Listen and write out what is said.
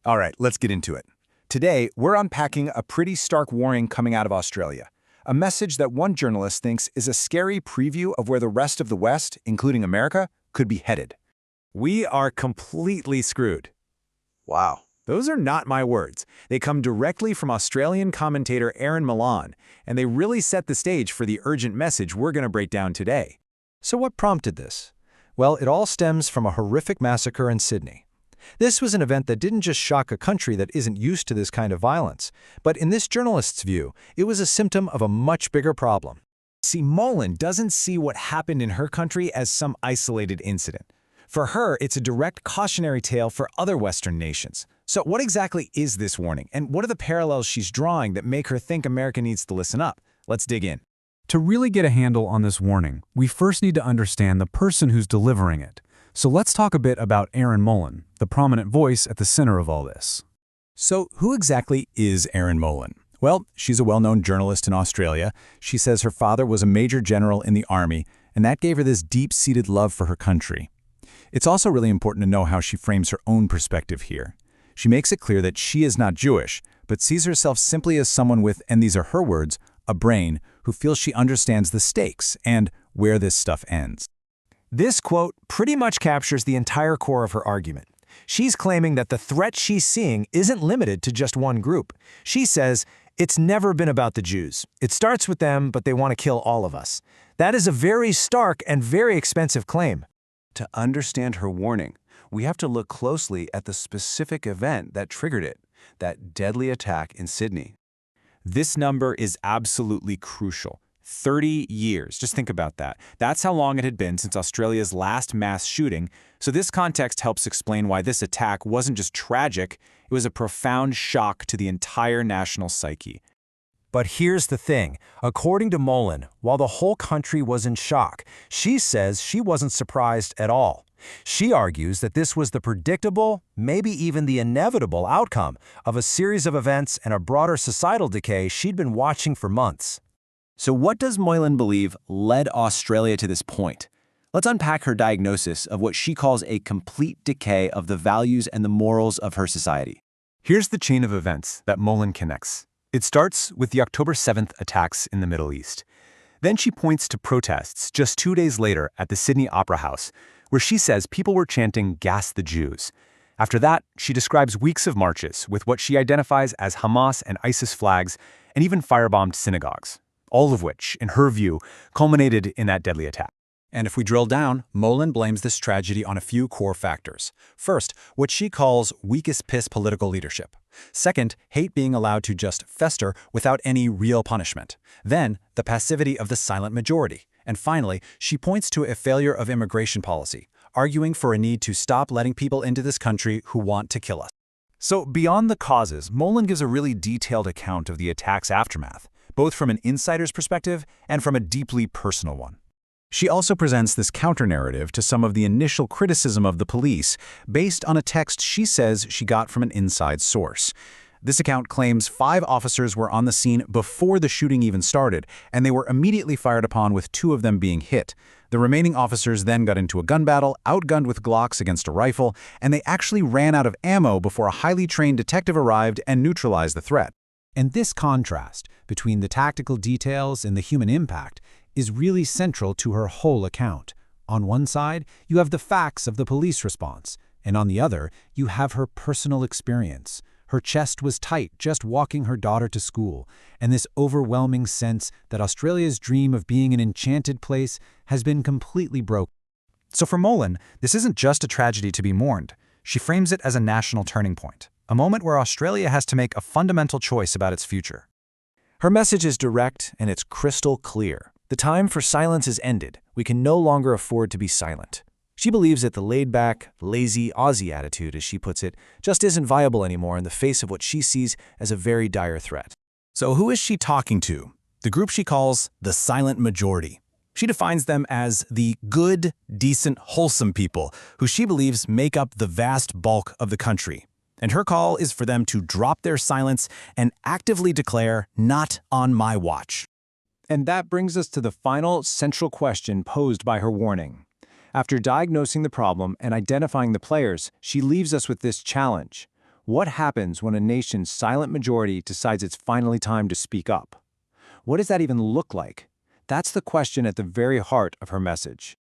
All right, let's get into it. Today, we're unpacking a pretty stark warning coming out of Australia. A message that one journalist thinks is a scary preview of where the rest of the West, including America, could be headed. We are completely screwed. Wow. Those are not my words. They come directly from Australian commentator Erin Molan, and they really set the stage for the urgent message we're going to break down today. So what prompted this? Well, it all stems from a horrific massacre in Sydney. This was an event that didn't just shock a country that isn't used to this kind of violence, but in this journalist's view, it was a symptom of a much bigger problem. See, Molan doesn't see what happened in her country as some isolated incident. For her, it's a direct cautionary tale for other Western nations. So what exactly is this warning, and what are the parallels she's drawing that make her think America needs to listen up? Let's dig in. To really get a handle on this warning, we first need to understand the person who's delivering it. So let's talk a bit about Erin Molan, the prominent voice at the center of all this. So who exactly is Erin Molan? Well, she's a well-known journalist in Australia. She says her father was a major general in the army, and that gave her this deep-seated love for her country. It's also really important to know how she frames her own perspective here. She makes it clear that she is not Jewish, but sees herself simply as someone with, and these are her words, a brain who feels she understands the stakes and where this stuff ends. This quote pretty much captures the entire core of her argument. She's claiming that the threat she's seeing isn't limited to just one group. She says, it's never been about the Jews. It starts with them, but they want to kill all of us. That is a very stark and very expensive claim. To understand her warning, we have to look closely at the specific event that triggered it, that deadly attack in Sydney. This number is absolutely crucial. 30 years. Just think about that. That's how long it had been since Australia's last mass shooting. So this context helps explain why this attack wasn't just tragic, it was a profound shock to the entire national psyche. But here's the thing. According to Molan, while the whole country was in shock, she says she wasn't surprised at all. She argues that this was the predictable, maybe even the inevitable outcome of a series of events and a broader societal decay she'd been watching for months. So what does Molan believe led Australia to this point? Let's unpack her diagnosis of what she calls a complete decay of the values and the morals of her society. Here's the chain of events that Molan connects. It starts with the October 7th attacks in the Middle East. Then she points to protests just 2 days later at the Sydney Opera House, where she says people were chanting "Gas the Jews." After that, she describes weeks of marches with what she identifies as Hamas and ISIS flags and even firebombed synagogues. All of which, in her view, culminated in that deadly attack. And if we drill down, Molan blames this tragedy on a few core factors. First, what she calls weakest piss political leadership. Second, hate being allowed to just fester without any real punishment. Then, the passivity of the silent majority. And finally, she points to a failure of immigration policy, arguing for a need to stop letting people into this country who want to kill us. So beyond the causes, Molan gives a really detailed account of the attack's aftermath, both from an insider's perspective and from a deeply personal one. She also presents this counter-narrative to some of the initial criticism of the police, based on a text she says she got from an inside source. This account claims 5 officers were on the scene before the shooting even started, and they were immediately fired upon with 2 of them being hit. The remaining officers then got into a gun battle, outgunned with Glocks against a rifle, and they actually ran out of ammo before a highly trained detective arrived and neutralized the threat. And this contrast between the tactical details and the human impact is really central to her whole account. On one side, you have the facts of the police response, and on the other, you have her personal experience. Her chest was tight just walking her daughter to school, and this overwhelming sense that Australia's dream of being an enchanted place has been completely broken. So for Molan, this isn't just a tragedy to be mourned. She frames it as a national turning point, a moment where Australia has to make a fundamental choice about its future. Her message is direct and it's crystal clear. The time for silence is ended. We can no longer afford to be silent. She believes that the laid-back, lazy Aussie attitude, as she puts it, just isn't viable anymore in the face of what she sees as a very dire threat. So who is she talking to? The group she calls the silent majority. She defines them as the good, decent, wholesome people who she believes make up the vast bulk of the country. And her call is for them to drop their silence and actively declare, "Not on my watch." And that brings us to the final central question posed by her warning. After diagnosing the problem and identifying the players, she leaves us with this challenge. What happens when a nation's silent majority decides it's finally time to speak up? What does that even look like? That's the question at the very heart of her message.